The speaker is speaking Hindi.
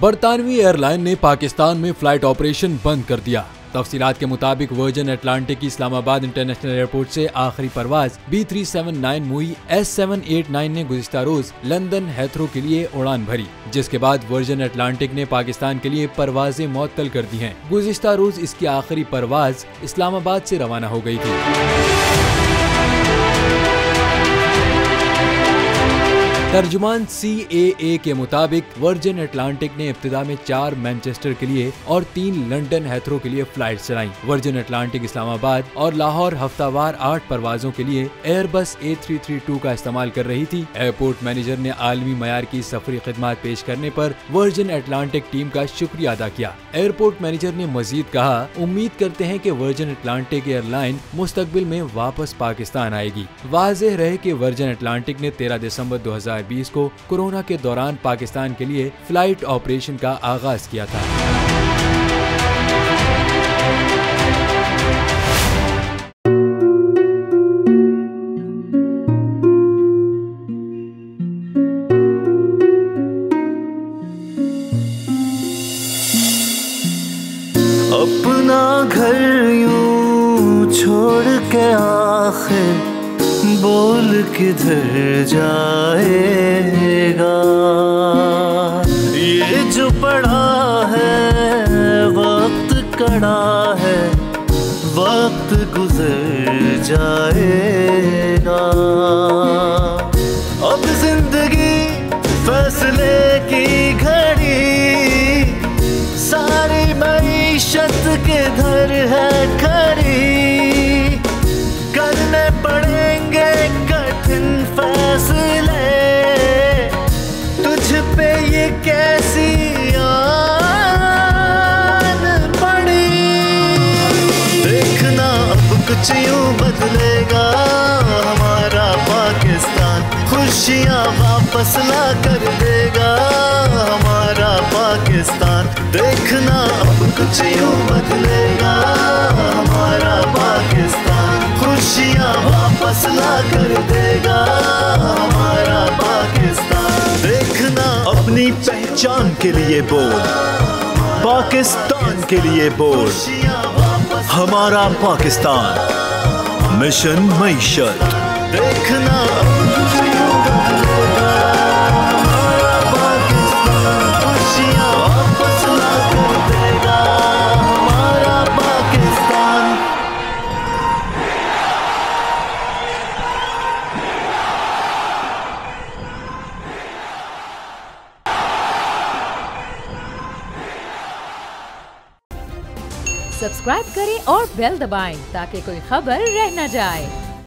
बरतानवी एयरलाइन ने पाकिस्तान में फ्लाइट ऑपरेशन बंद कर दिया। तफसीलात के मुताबिक वर्जिन अटलांटिक की इस्लामाबाद इंटरनेशनल एयरपोर्ट से आखिरी परवाज B379 मुई S789 ने गुज़िश्ता रोज लंदन हेथरो के लिए उड़ान भरी, जिसके बाद वर्जिन अटलांटिक ने पाकिस्तान के लिए परवाजें मुअत्तल कर दी हैं। गुज़िश्ता रोज इसकी आखिरी परवाज इस्लामाबाद से रवाना हो गई थी। तर्जुमान CAA के मुताबिक वर्जिन अटलांटिक ने इब्तिदा में 4 मैनचेस्टर के लिए और 3 लंदन हेथरो के लिए फ्लाइट चलाई। वर्जिन अटलांटिक इस्लामाबाद और लाहौर हफ्तावार 8 परवाजों के लिए एयरबस A332 का इस्तेमाल कर रही थी। एयरपोर्ट मैनेजर ने आलमी मयार की सफरी खिदमत पेश करने पर वर्जिन अटलांटिक टीम का शुक्रिया अदा किया। एयरपोर्ट मैनेजर ने मजीद कहा, उम्मीद करते हैं कि वर्जिन अटलांटिक एयरलाइन मुस्तकबिल में वापस पाकिस्तान आएगी। वाज़ेह रहे कि वर्जिन अटलांटिक ने 13 दिसंबर 2020 को कोरोना के दौरान पाकिस्तान के लिए फ्लाइट ऑपरेशन का आगाज किया था। अपना घर यूं छोड़ के आखिर बोल किधर जाएगा। ये जो पड़ा है वक्त कड़ा है, वक्त गुजर जाएगा। अब जिंदगी फैसले की घड़ी, सारी मईशत किधर है खड़ी। करने पड़ेंगे कठिन फैसले, तुझ पे ये कैसी आन पड़ी। देखना अब कुछ यूं बदलेगा हमारा पाकिस्तान, खुशियाँ वापस ला कर देगा हमारा पाकिस्तान। देखना अब कुछ यूं बदलेगा हमारा पाकिस्तान, खुशियाँ वापस ला कर देगा हमारा पाकिस्तान। देखना अपनी पहचान के लिए बोल, पाकिस्तान के लिए बोल, हमारा पाकिस्तान मिशन मईशत। देखना सब्सक्राइब करें और बेल दबाएं ताकि कोई खबर रह न जाए।